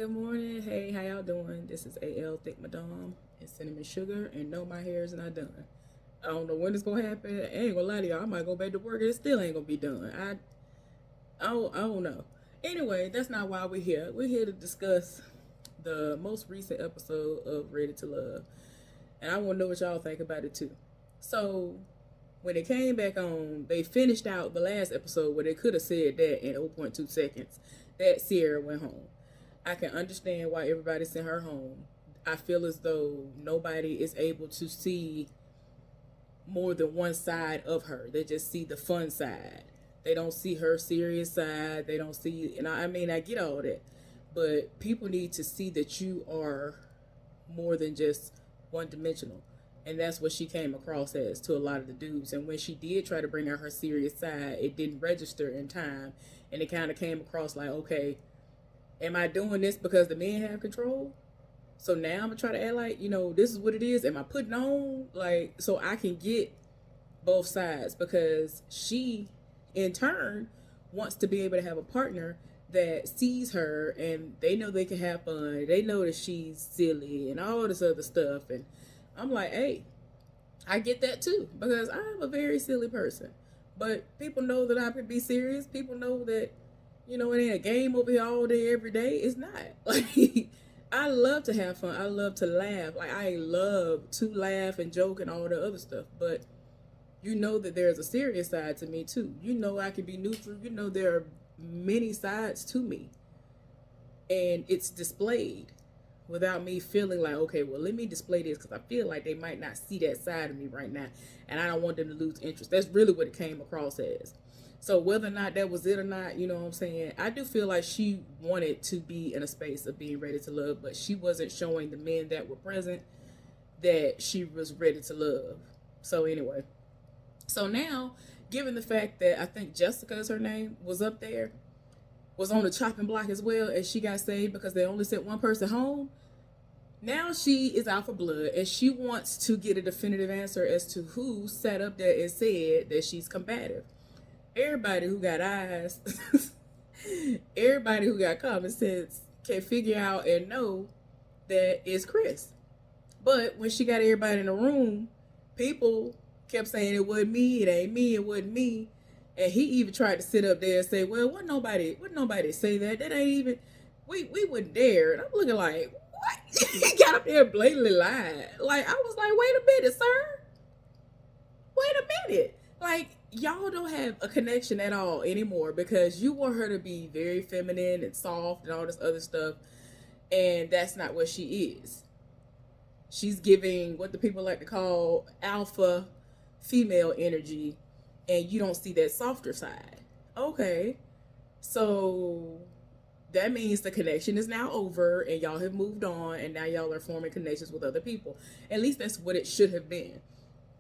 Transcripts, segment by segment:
Good morning. Hey, how y'all doing? This is AL Thick Madame and Cinnamon Sugar, and no, my hair is not done. I don't know when it's gonna happen. I ain't gonna lie to y'all. I might go back to work and it still ain't gonna be done. I don't know. Anyway, that's not why we're here. We're here to discuss the most recent episode of Ready to Love, and I want to know what y'all think about it too. So, when it came back on, they finished out the last episode where they could have said that in zero point 0.2 seconds that Sierra went home. I can understand why everybody sent her home. I feel as though nobody is able to see more than one side of her. They just see the fun side. They don't see her serious side. They don't see, and I mean, I get all that. But people need to see that you are more than just one dimensional. And that's what she came across as to a lot of the dudes. And when she did try to bring out her serious side, it didn't register in time. And it kind of came across like, okay, am I doing this because the men have control? So now I'm gonna try to act like, this is what it is. Am I putting on like so I can get both sides? Because she, in turn, wants to be able to have a partner that sees her and they know they can have fun. They know that she's silly and all this other stuff. And I'm like, hey, I get that too because I'm a very silly person. But people know that I can be serious. People know that it ain't a game over here all day, every day. It's not. Like, I love to have fun. I love to laugh. Like, I love to laugh and joke and all the other stuff. But you know that there's a serious side to me, too. You know I can be neutral. You know there are many sides to me. And it's displayed without me feeling like, okay, well, let me display this because I feel like they might not see that side of me right now. And I don't want them to lose interest. That's really what it came across as. So whether or not that was it or not, you know what I'm saying? I do feel like she wanted to be in a space of being ready to love, but she wasn't showing the men that were present that she was ready to love. So anyway, so now, given the fact that I think Jessica is her name, was up there, was on the chopping block as well, and she got saved because they only sent one person home, now she is out for blood and she wants to get a definitive answer as to who sat up there and said that she's combative. Everybody who got eyes, everybody who got common sense can figure out and know that it's Chris. But when she got everybody in the room, people kept saying it wasn't me, it ain't me, it wasn't me. And he even tried to sit up there and say, well, wouldn't nobody say that. That ain't even, we wouldn't dare. And I'm looking like, what? He got up there and blatantly lied. Like, I was like, wait a minute, sir. Wait a minute. Like, y'all don't have a connection at all anymore because you want her to be very feminine and soft and all this other stuff. And that's not what she is. She's giving what the people like to call alpha female energy, and you don't see that softer side. Okay. So that means the connection is now over and y'all have moved on and now y'all are forming connections with other people. At least that's what it should have been.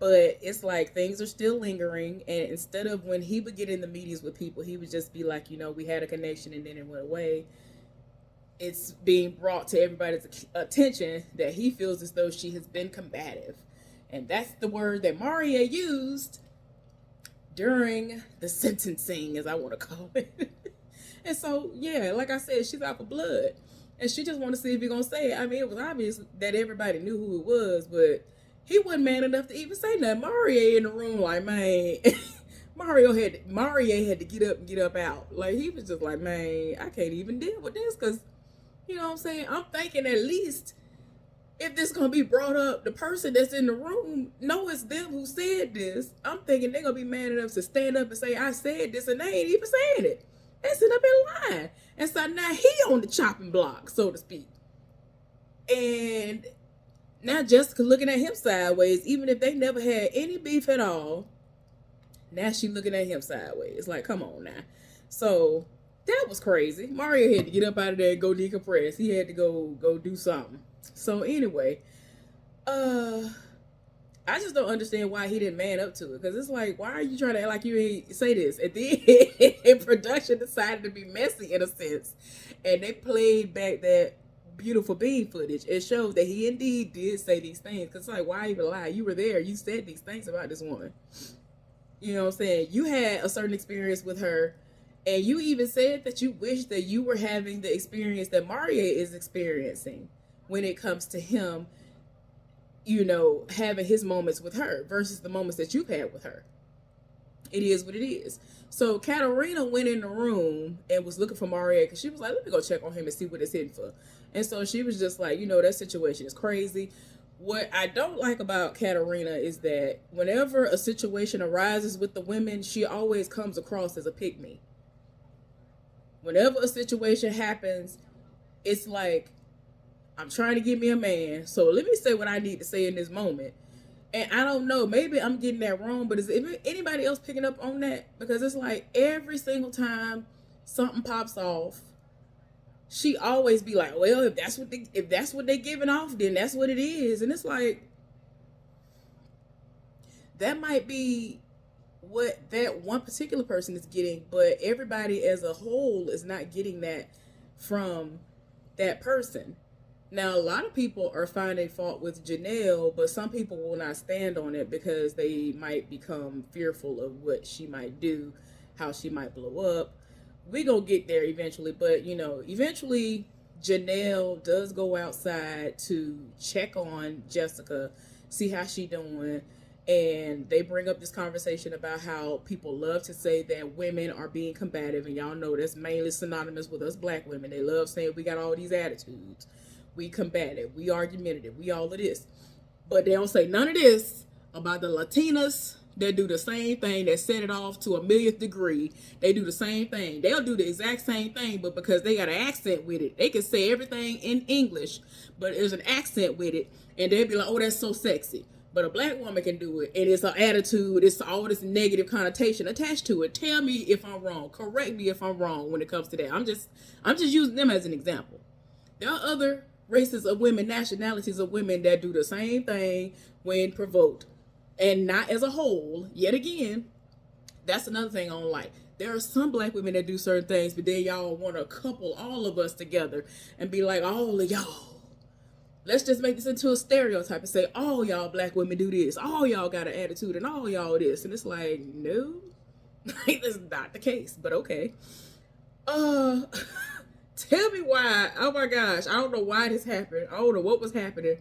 But it's like things are still lingering, and instead of when he would get in the meetings with people, he would just be like, we had a connection and then it went away. It's being brought to everybody's attention that he feels as though she has been combative. And that's the word that Maria used during the sentencing, as I want to call it. And so, yeah, like I said, she's out for blood. And she just wanted to see if you're going to say it. I mean, it was obvious that everybody knew who it was, but he wasn't man enough to even say nothing. Maria in the room like, man, Maria had to get up and get up out. Like, he was just like, man, I can't even deal with this because, you know what I'm saying? I'm thinking at least if this going to be brought up, the person that's in the room know it's them who said this. I'm thinking they're going to be man enough to stand up and say, I said this, and they ain't even saying it. They sit up and lie. And so now he on the chopping block, so to speak. And now Jessica looking at him sideways, even if they never had any beef at all. Now she looking at him sideways. Like, come on now. So that was crazy. Mario had to get up out of there and go decompress. He had to go do something. So anyway, I just don't understand why he didn't man up to it. Because it's like, why are you trying to act like you ain't say this? And then production decided to be messy in a sense. And they played back that beautiful bean footage. It shows that he indeed did say these things. Because it's like, why even lie? You were there. You said these things about this woman. You know what I'm saying? You had a certain experience with her. And you even said that you wish that you were having the experience that Maria is experiencing when it comes to him, having his moments with her versus the moments that you've had with her. It is what it is. So Katarina went in the room and was looking for Maria because she was like, let me go check on him and see what it's hitting for. And so she was just like, that situation is crazy. What I don't like about Katarina is that whenever a situation arises with the women, she always comes across as a pygmy. Whenever a situation happens, it's like, I'm trying to get me a man, so let me say what I need to say in this moment. And I don't know, maybe I'm getting that wrong, but is anybody else picking up on that? Because it's like every single time something pops off, she always be like, well, if that's what they giving off, then that's what it is. And it's like, that might be what that one particular person is getting, but everybody as a whole is not getting that from that person. Now, a lot of people are finding fault with Janelle, but some people will not stand on it because they might become fearful of what she might do, how she might blow up. We gonna get there eventually, but eventually Janelle does go outside to check on Jessica, see how she doing, and they bring up this conversation about how people love to say that women are being combative, and y'all know that's mainly synonymous with us black women. They love saying we got all these attitudes. We combative, we argumentative, we all of this. But they don't say none of this about the Latinas that do the same thing, that set it off to a millionth degree. They do the same thing. They'll do the exact same thing, but because they got an accent with it, they can say everything in English, but there's an accent with it, and they'll be like, oh, that's so sexy. But a black woman can do it, and it's an attitude, it's all this negative connotation attached to it. Tell me if I'm wrong. Correct me if I'm wrong when it comes to that. I'm just using them as an example. There are other races of women, nationalities of women that do the same thing when provoked, and not as a whole. Yet again, that's another thing I don't like. There are some black women that do certain things, but then y'all want to couple all of us together and be like, all of y'all, let's just make this into a stereotype and say, all y'all black women do this, all y'all got an attitude, and all y'all this. And it's like, no, that's not the case, but okay. Tell me why. Oh my gosh, I don't know why this happened. I don't know what was happening.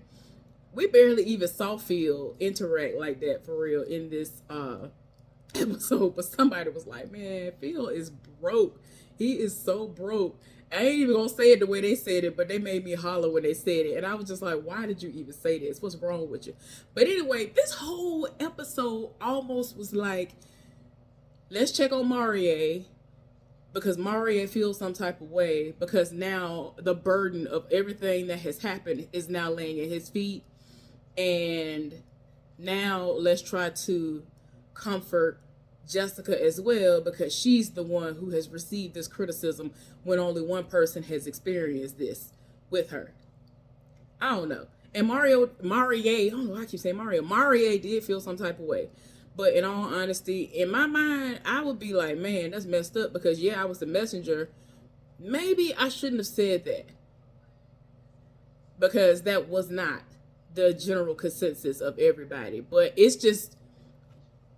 We barely even saw Phil interact like that for real in this episode, but somebody was like, man, Phil is broke. He is so broke. I ain't even gonna say it the way they said it, but they made me holler when they said it. And I was just like, why did you even say this? What's wrong with you? But anyway, this whole episode almost was like, let's check on Marie, because Maria feels some type of way, because now the burden of everything that has happened is now laying at his feet. And now let's try to comfort Jessica as well, because she's the one who has received this criticism when only one person has experienced this with her. I don't know. And Maria, I don't know why I keep saying Maria did feel some type of way. But in all honesty, in my mind, I would be like, man, that's messed up, because I was the messenger. Maybe I shouldn't have said that, because that was not the general consensus of everybody. But it's just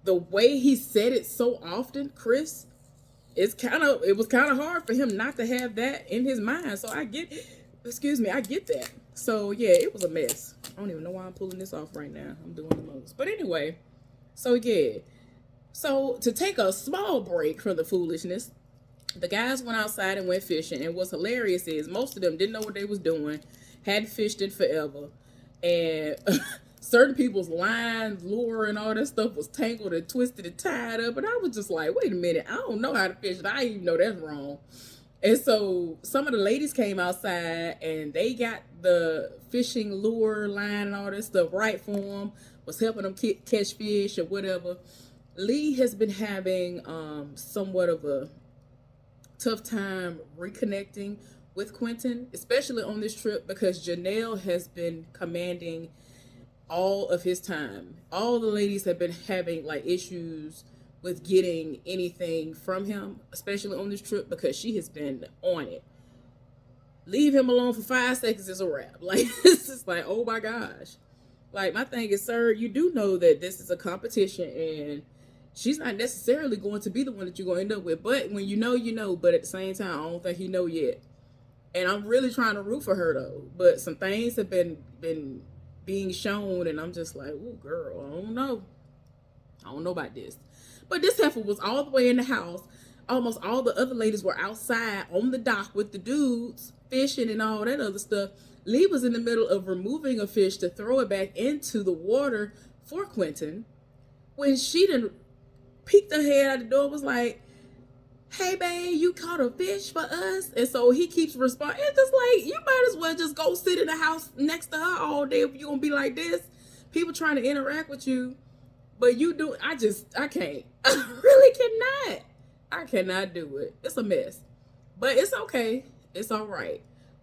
the way he said it so often, Chris, it was kind of hard for him not to have that in his mind. So I get that. So yeah, it was a mess. I don't even know why I'm pulling this off right now. I'm doing the most. But anyway, so yeah. So to take a small break from the foolishness, the guys went outside and went fishing. And what's hilarious is most of them didn't know what they was doing, hadn't fished in forever. And certain people's lines, lure, and all that stuff was tangled and twisted and tied up. And I was just like, wait a minute, I don't know how to fish. I didn't even know that's wrong. And so some of the ladies came outside and they got the fishing lure, line, and all that stuff right for them, was helping them catch fish or whatever. Lee has been having somewhat of a tough time reconnecting with Quentin, especially on this trip, because Janelle has been commanding all of his time. All the ladies have been having like issues with getting anything from him, especially on this trip, because she has been on it. Leave him alone for 5 seconds is a wrap. Like, it's just like, oh my gosh. Like, my thing is, sir, you do know that this is a competition, and she's not necessarily going to be the one that you're going to end up with. But when you know, you know. But at the same time, I don't think he know yet. And I'm really trying to root for her though. But some things have been being shown, and I'm just like, oh girl, I don't know. I don't know about this. But this heifer was all the way in the house. Almost all the other ladies were outside on the dock with the dudes fishing and all that other stuff. Lee was in the middle of removing a fish to throw it back into the water for Quentin when she didn't peeked her head out the door, was like, hey babe, you caught a fish for us? And so he keeps responding. It's just like, you might as well just go sit in the house next to her all day if you're gonna be like this. People trying to interact with you, but you do. I can't. I really cannot. I cannot do it. It's a mess, but it's okay. It's all right.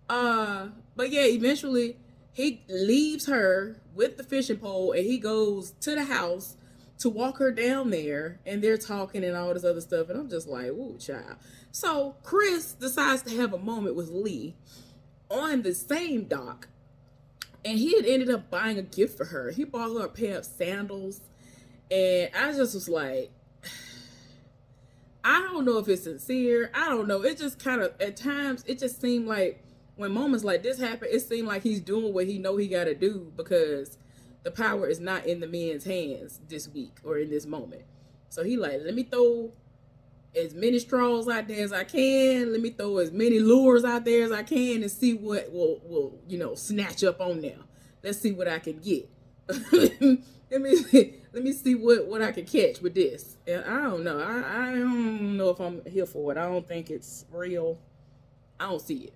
But yeah, eventually he leaves her with the fishing pole and he goes to the house to walk her down there, and they're talking and all this other stuff, and I'm just like, ooh, child. So Chris decides to have a moment with Lee on the same dock, and he had ended up buying a gift for her. He bought her a pair of sandals, and I just was like, I don't know if it's sincere. I don't know. It just kind of, at times, it just seemed like when moments like this happen, it seemed like he's doing what he know he got to do because the power is not in the men's hands this week or in this moment. So he like, let me throw as many straws out there as I can. Let me throw as many lures out there as I can and see what will snatch up on there. Let's see what I can get. let me see what I can catch with this. And I don't know. I don't know if I'm here for it. I don't think it's real. I don't see it.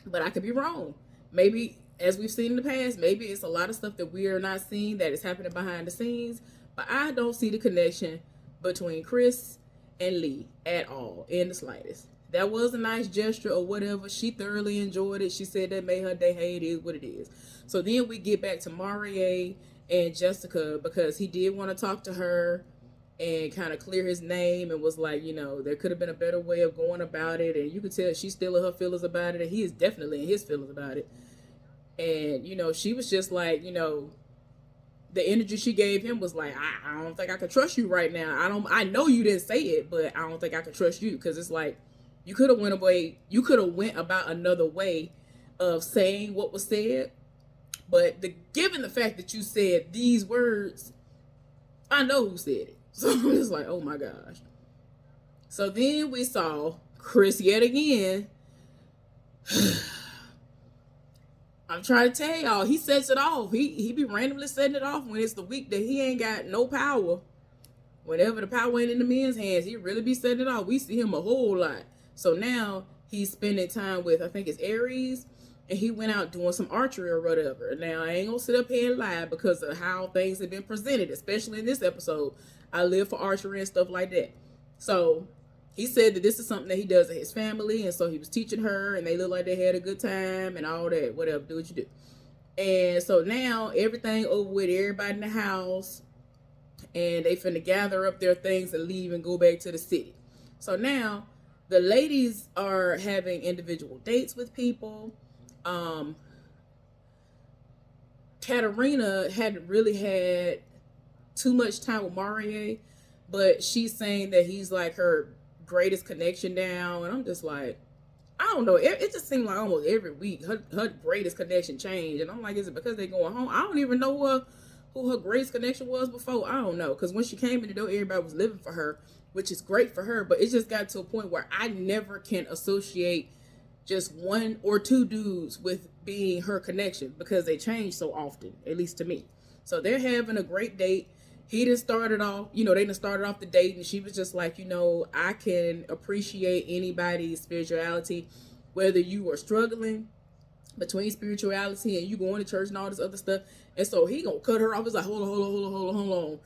But I could be wrong. Maybe, as we've seen in the past, maybe it's a lot of stuff that we are not seeing that is happening behind the scenes. But I don't see the connection between Chris and Lee at all, in the slightest. That was a nice gesture or whatever. She thoroughly enjoyed it. She said that made her day. Hey, it is what it is. So then we get back to Marie and Jessica, because he did want to talk to her and kind of clear his name, and was like, there could have been a better way of going about it. And you could tell she's still in her feelings about it, and he is definitely in his feelings about it. And, she was just like, the energy she gave him was like, I don't think I can trust you right now. I know you didn't say it, but I don't think I can trust you. Cause it's like, you could have went about another way of saying what was said. But given the fact that you said these words, I know who said it. So I'm just like, oh my gosh. So then we saw Chris yet again. I'm trying to tell y'all, he sets it off. He be randomly setting it off when it's the week that he ain't got no power. Whenever the power ain't in the men's hands, he really be setting it off. We see him a whole lot. So now he's spending time with, I think it's Aries, and he went out doing some archery or whatever. Now, I ain't gonna sit up here and lie because of how things have been presented, especially in this episode. I live for archery and stuff like that. So he said that this is something that he does at his family, and so he was teaching her, and they look like they had a good time and all that. Whatever, do what you do. And so now everything over with, everybody in the house, and they finna gather up their things and leave and go back to the city. So now the ladies are having individual dates with people. Katarina hadn't really had too much time with Marie, but she's saying that he's like her greatest connection now, and I'm just like, I don't know. It just seemed like almost every week her greatest connection changed, and I'm like, is it because they're going home? I don't even know who her greatest connection was before. I don't know, because when she came in the door, everybody was living for her, which is great for her, but it just got to a point where I never can associate just one or two dudes with being her connection, because they change so often, at least to me. So they're having a great date. He done started off, they done started off the date, and she was just like, I can appreciate anybody's spirituality, whether you are struggling between spirituality and you going to church and all this other stuff. And so he gonna cut her off. It's like, hold on.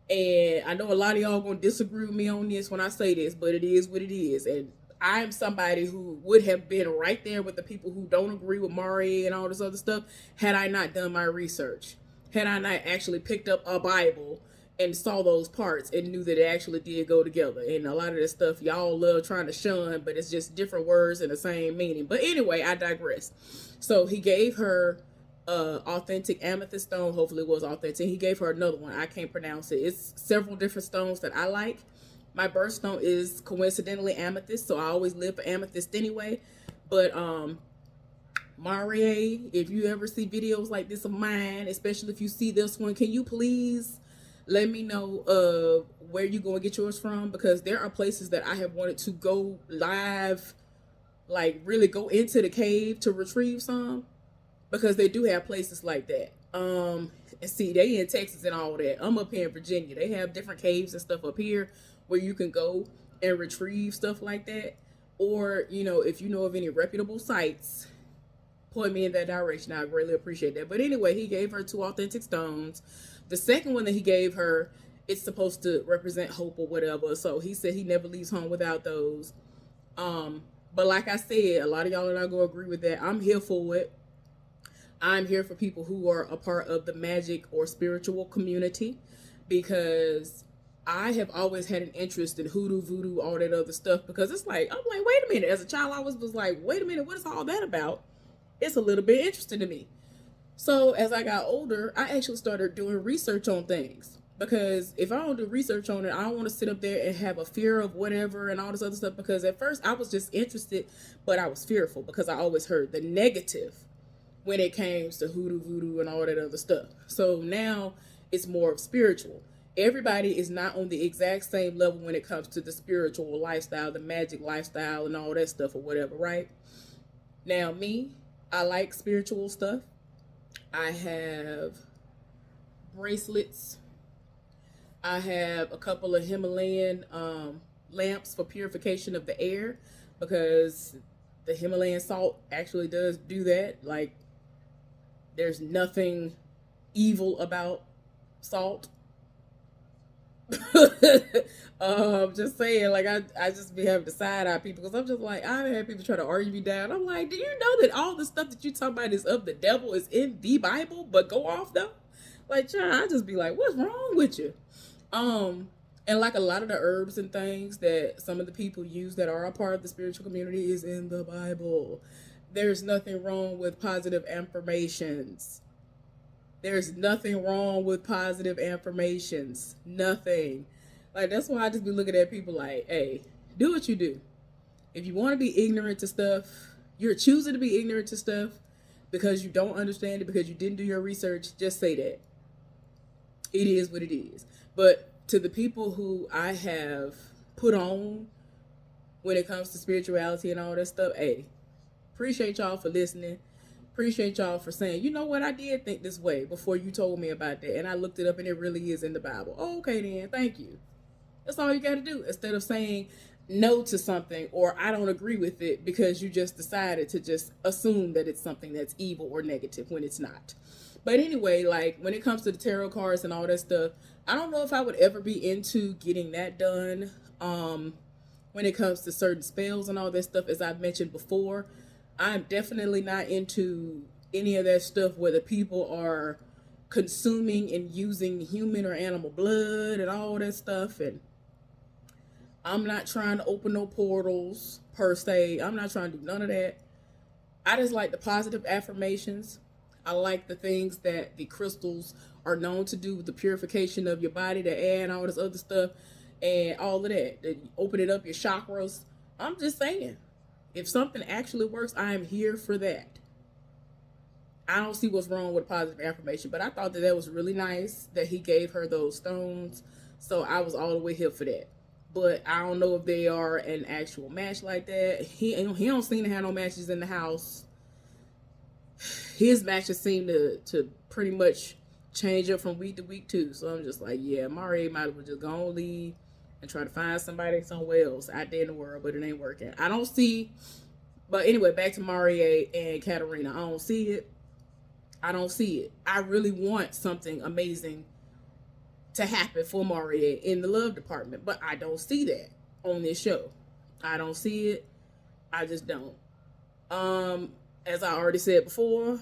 And I know a lot of y'all gonna disagree with me on this when I say this, but it is what it is. And I'm somebody who would have been right there with the people who don't agree with Marie and all this other stuff had I not done my research. Had I not actually picked up a Bible and saw those parts and knew that it actually did go together. And a lot of this stuff y'all love trying to shun, but it's just different words and the same meaning. But anyway, I digress. So he gave her authentic amethyst stone. Hopefully it was authentic. He gave her another one. I can't pronounce it. It's several different stones that I like. My birthstone is coincidentally amethyst, so I always live for amethyst anyway. But Marie, if you ever see videos like this of mine, especially if you see this one, can you please let me know where you going to get yours from? Because there are places that I have wanted to go live, like really go into the cave to retrieve some, because they do have places like that. And see, they in Texas and all that. I'm up here in Virginia. They have different caves and stuff up here where you can go and retrieve stuff like that. Or, you know, if you know of any reputable sites, point me in that direction. I greatly appreciate that. But anyway, he gave her 2 authentic stones. The second one that he gave her, it's supposed to represent hope or whatever. So he said he never leaves home without those. But like I said, a lot of y'all are not going to agree with that. I'm here for it. I'm here for people who are a part of the magic or spiritual community, because I have always had an interest in hoodoo, voodoo, all that other stuff, because it's like, I'm like, wait a minute. As a child, I was like, wait a minute, what is all that about? It's a little bit interesting to me. So as I got older, I actually started doing research on things, because if I don't do research on it, I don't want to sit up there and have a fear of whatever and all this other stuff, because at first I was just interested, but I was fearful because I always heard the negative when it came to hoodoo, voodoo, and all that other stuff. So now it's more of spiritual. Everybody is not on the exact same level when it comes to the spiritual lifestyle, the magic lifestyle, and all that stuff or whatever, right? Now, me, I like spiritual stuff. I have bracelets. I have a couple of Himalayan lamps for purification of the air, because the Himalayan salt actually does do that. Like, there's nothing evil about salt. Just saying, like, I just be having to side eye people, because I'm just like, I've had people try to argue me down. I'm like, do you know that all the stuff that you talk about is of the devil is in the Bible? But go off though. Like, I just be like, what's wrong with you? And like a lot of the herbs and things that some of the people use that are a part of the spiritual community is in the Bible. There's nothing wrong with positive affirmations. There's nothing wrong with positive affirmations. Nothing. Like, that's why I just be looking at people like, hey, do what you do. If you want to be ignorant to stuff, you're choosing to be ignorant to stuff because you don't understand it, because you didn't do your research, just say that. It is what it is. But to the people who I have put on when it comes to spirituality and all that stuff, hey, appreciate y'all for listening. Appreciate y'all for saying, you know what, I did think this way before you told me about that, and I looked it up and it really is in the Bible. Oh, okay then, thank you. That's all you got to do, instead of saying no to something or I don't agree with it because you just decided to just assume that it's something that's evil or negative when it's not. But anyway, like, when it comes to the tarot cards and all that stuff, I don't know if I would ever be into getting that done. When it comes to certain spells and all that stuff, as I've mentioned before, I'm definitely not into any of that stuff where the people are consuming and using human or animal blood and all that stuff. And I'm not trying to open no portals per se. I'm not trying to do none of that. I just like the positive affirmations. I like the things that the crystals are known to do with the purification of your body, the air, and all this other stuff, and all of that. That open it up your chakras. I'm just saying, if something actually works, I am here for that. I don't see what's wrong with positive affirmation, but I thought that was really nice that he gave her those stones. So I was all the way here for that. But I don't know if they are an actual match like that. He don't seem to have no matches in the house. His matches seem to pretty much change up from week to week too. So I'm just like, yeah, Marie might as well just go and leave and try to find somebody somewhere else out there in the world, but it ain't working. I don't see, but anyway, back to Marie and Katarina. I don't see it. I don't see it. I really want something amazing to happen for Marie in the love department, but I don't see that on this show. I don't see it. I just don't. As I already said before,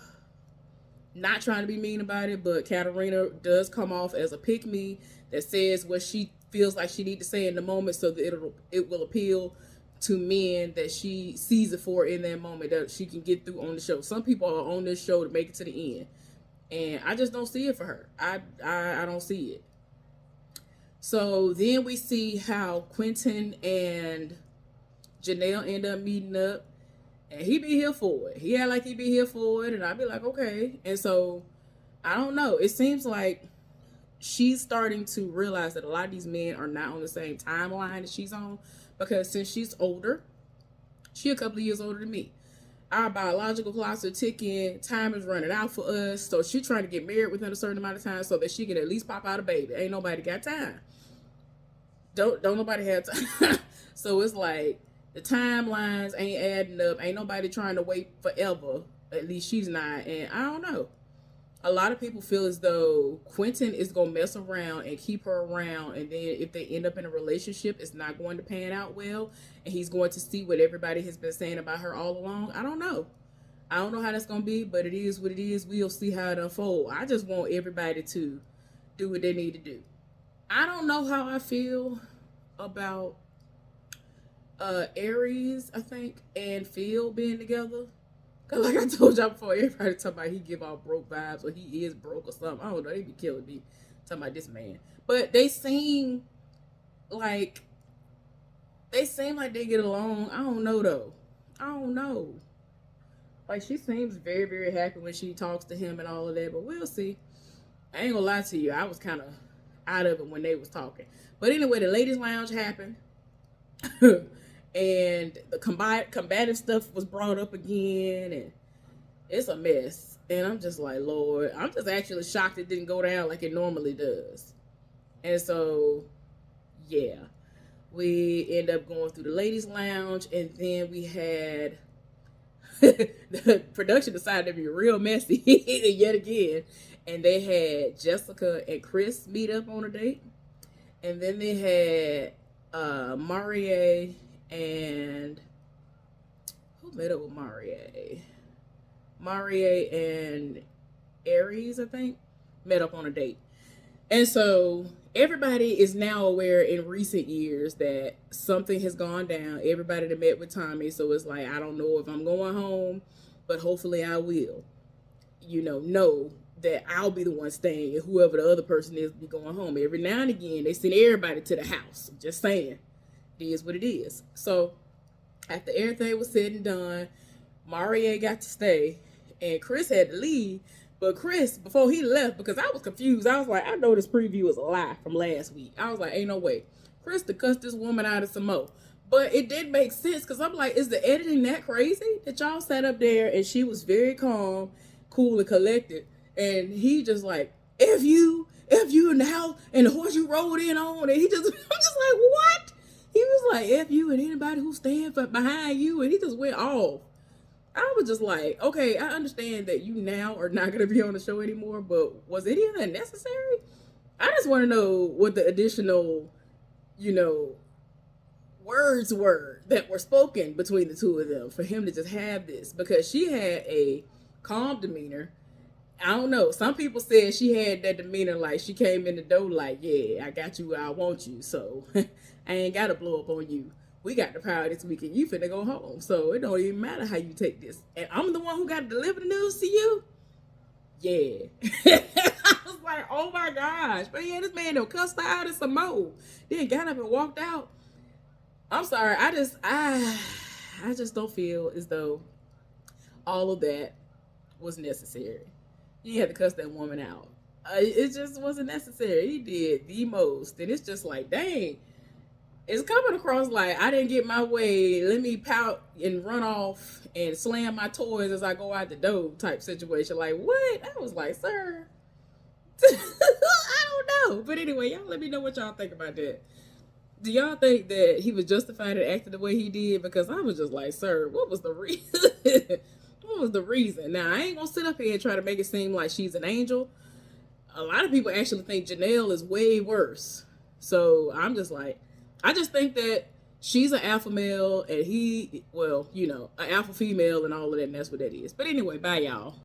not trying to be mean about it, but Katarina does come off as a pick-me that says what she feels like she needs to say in the moment so that it will appeal to men that she sees it for in that moment that she can get through on the show. Some people are on this show to make it to the end, and I just don't see it for her. I don't see it. So then we see how Quentin and Janelle end up meeting up, and he be here for it. He act like he be here for it, and I be like, okay. And so I don't know. It seems like she's starting to realize that a lot of these men are not on the same timeline that she's on, because since she's older, she a couple of years older than me. Our biological clocks are ticking. Time is running out for us. So she's trying to get married within a certain amount of time so that she can at least pop out a baby. Ain't nobody got time. Don't nobody have time. So it's like the timelines ain't adding up. Ain't nobody trying to wait forever. At least she's not. And I don't know. A lot of people feel as though Quentin is going to mess around and keep her around. And then if they end up in a relationship, it's not going to pan out well. And he's going to see what everybody has been saying about her all along. I don't know. I don't know how that's going to be, but it is what it is. We'll see how it unfolds. I just want everybody to do what they need to do. I don't know how I feel about Aries, I think, and Phil being together. Cause like I told y'all before, everybody talking about he give off broke vibes or he is broke or something. I don't know. They be killing me talking about this man. But they seem like they get along. I don't know though. I don't know. Like she seems very, very happy when she talks to him and all of that. But we'll see. I ain't gonna lie to you. I was kind of out of it when they was talking. But anyway, the ladies' lounge happened. And the combative stuff was brought up again, and it's a mess. And I'm just like, Lord, I'm just actually shocked it didn't go down like it normally does. And so, yeah, we end up going through the ladies' lounge, and then we had the production decided to be real messy yet again. And they had Jessica and Chris meet up on a date, and then they had Marie and who met up with Marie and Aries, I think, met up on a date. And so everybody is now aware in recent years that something has gone down. Everybody that met with Tommy, so it's like, I don't know if I'm going home, but hopefully I will, know that I'll be the one staying and whoever the other person is be going home. Every now and again, they send everybody to the house. Just saying. It is what it is. So after everything was said and done, Marie got to stay and Chris had to leave. But Chris, before he left, because I was confused, I was like, I know this preview is a lie from last week. I was like, ain't no way. Chris to cuss this woman out of some more. But it did make sense, because I'm like, is the editing that crazy? That y'all sat up there and she was very calm, cool, and collected. And he just like, F you in the house and the horse you rode in on. And I'm just like, what? He was like, F you and anybody who stands behind you. And he just went off. I was just like, okay, I understand that you now are not going to be on the show anymore, but was any of that necessary? I just want to know what the additional, words were that were spoken between the two of them for him to just have this. Because she had a calm demeanor. I don't know. Some people said she had that demeanor like she came in the door like, yeah, I got you where I want you. So I ain't got to blow up on you. We got the power this weekend. You finna go home. So it don't even matter how you take this. And I'm the one who got to deliver the news to you? Yeah. I was like, oh my gosh. But yeah, this man done cussed her out in some more. Then got up and walked out. I'm sorry. I just don't feel as though all of that was necessary. You had to cuss that woman out. It just wasn't necessary. He did the most. And it's just like, dang. It's coming across like I didn't get my way. Let me pout and run off and slam my toys as I go out the door type situation. Like, what? I was like, sir. I don't know. But anyway, y'all let me know what y'all think about that. Do y'all think that he was justified in acting the way he did? Because I was just like, sir, what was the reason? What was the reason? Now, I ain't going to sit up here and try to make it seem like she's an angel. A lot of people actually think Janelle is way worse. So I'm just like, I just think that she's an alpha male and he, an alpha female and all of that, and that's what that is. But anyway, bye, y'all.